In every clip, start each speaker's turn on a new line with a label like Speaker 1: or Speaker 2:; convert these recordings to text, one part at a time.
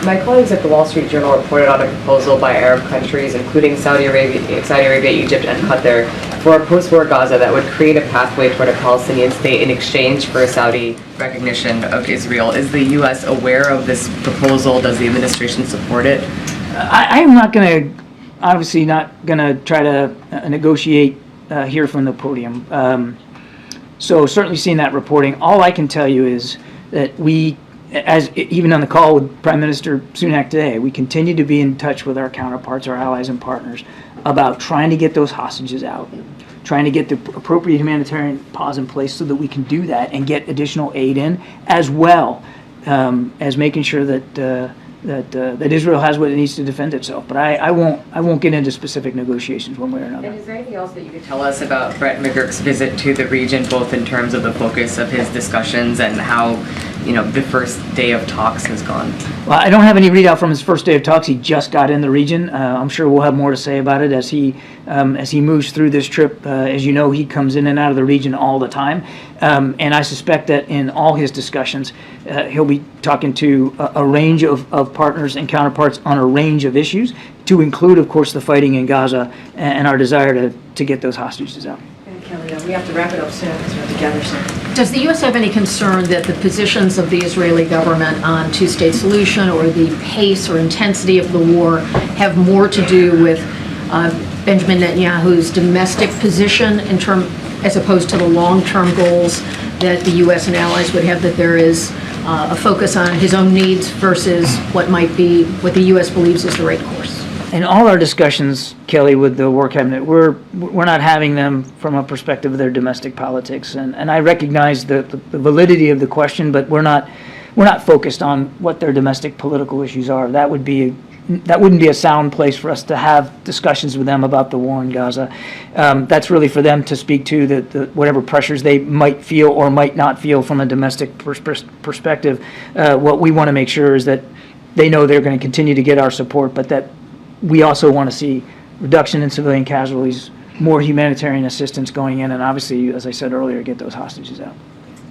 Speaker 1: My colleagues at the Wall Street Journal reported on a proposal by Arab countries, including Saudi Arabia, Egypt, and Qatar, for a post-war Gaza that would create a pathway toward a Palestinian state in exchange for a Saudi recognition of Israel. Is the U.S. aware of this proposal? Does the administration support it?
Speaker 2: I'm not going to, obviously not going to try to negotiate here from the podium. So certainly seeing that reporting, all I can tell you is that we, as even on the call with Prime Minister Sunak today, we continue to be in touch with our counterparts, our allies and partners, about trying to get those hostages out, trying to get the appropriate humanitarian pause in place so that we can do that and get additional aid in, as well as making sure that that Israel has what it needs to defend itself. But I won't get into specific negotiations one way or another.
Speaker 1: And is there anything else that you could tell us about Brett McGurk's visit to the region, both in terms of the focus of his discussions and how, the first day of talks has gone?
Speaker 2: Well, I don't have any readout from his first day of talks. He just got in the region. I'm sure we'll have more to say about it as he moves through this trip. As you know, he comes in and out of the region all the time, and I suspect that in all his discussions, he'll be talking to a range of partners and counterparts on a range of issues, to include, of course, the fighting in Gaza and our desire to get those hostages out.
Speaker 3: Kelly, we have to wrap it up soon because we're together soon.
Speaker 4: Does the U.S. have any concern that the positions of the Israeli government on two-state solution or the pace or intensity of the war have more to do with Benjamin Netanyahu's domestic position as opposed to the long-term goals that the U.S. and allies would have, that there is a focus on his own needs versus what the U.S. believes is the right course?
Speaker 2: In all our discussions, Kelly, with the War Cabinet, we're not having them from a perspective of their domestic politics, and I recognize the validity of the question, but we're not focused on what their domestic political issues are. That wouldn't be a sound place for us to have discussions with them about the war in Gaza. That's really for them to speak to whatever pressures they might feel or might not feel from a domestic perspective. What we want to make sure is that they know they're going to continue to get our support, but that we also want to see reduction in civilian casualties, more humanitarian assistance going in, and obviously, as I said earlier, get those hostages out.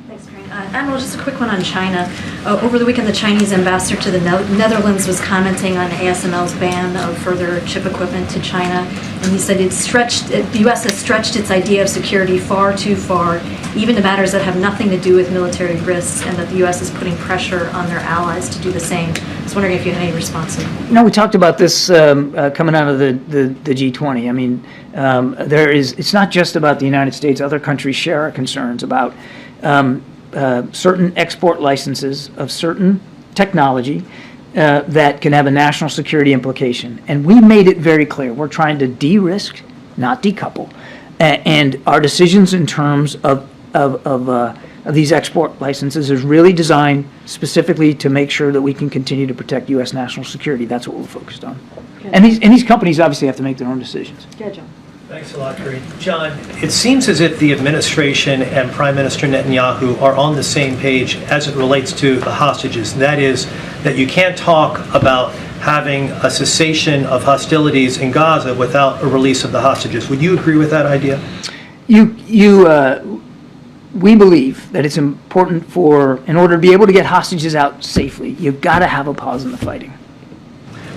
Speaker 3: Thanks, Karen. Admiral, just a quick one on China. Over the weekend, the Chinese ambassador to the Netherlands was commenting on ASML's ban of further chip equipment to China, and he said the U.S. has stretched its idea of security far too far, even to matters that have nothing to do with military risks, and that the U.S. is putting pressure on their allies to do the same. I was wondering if you had any response to that.
Speaker 2: We talked about this coming out of the G20. I mean, it's not just about the United States. Other countries share our concerns about certain export licenses of certain technology that can have a national security implication. And we made it very clear. We're trying to de-risk, not decouple. And our decisions in terms of these export licenses is really designed specifically to make sure that we can continue to protect U.S. national security. That's what we're focused on. And these companies obviously have to make their own decisions.
Speaker 3: Yeah, John.
Speaker 5: Thanks a lot, Karine. John, it seems as if the administration and Prime Minister Netanyahu are on the same page as it relates to the hostages. And that is that you can't talk about having a cessation of hostilities in Gaza without a release of the hostages. Would you agree with that idea?
Speaker 2: We believe that it's important in order to be able to get hostages out safely, you've got to have a pause in the fighting.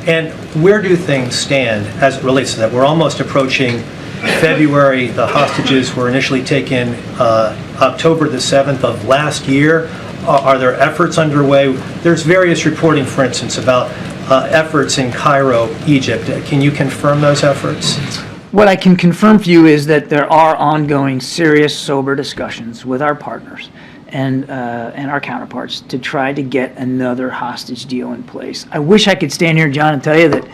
Speaker 5: And where do things stand as it relates to that? We're almost approaching February. The hostages were initially taken October the 7th of last year. Are there efforts underway? There's various reporting, for instance, about efforts in Cairo, Egypt. Can you confirm those efforts?
Speaker 2: What I can confirm for you is that there are ongoing, serious, sober discussions with our partners and our counterparts to try to get another hostage deal in place. I wish I could stand here, John, and tell you that,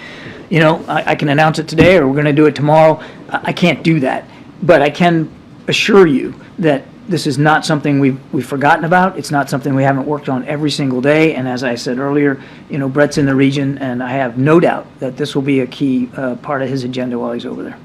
Speaker 2: I can announce it today or we're going to do it tomorrow. I can't do that. But I can assure you that this is not something we've forgotten about. It's not something we haven't worked on every single day. And as I said earlier, Brett's in the region, and I have no doubt that this will be a key part of his agenda while he's over there.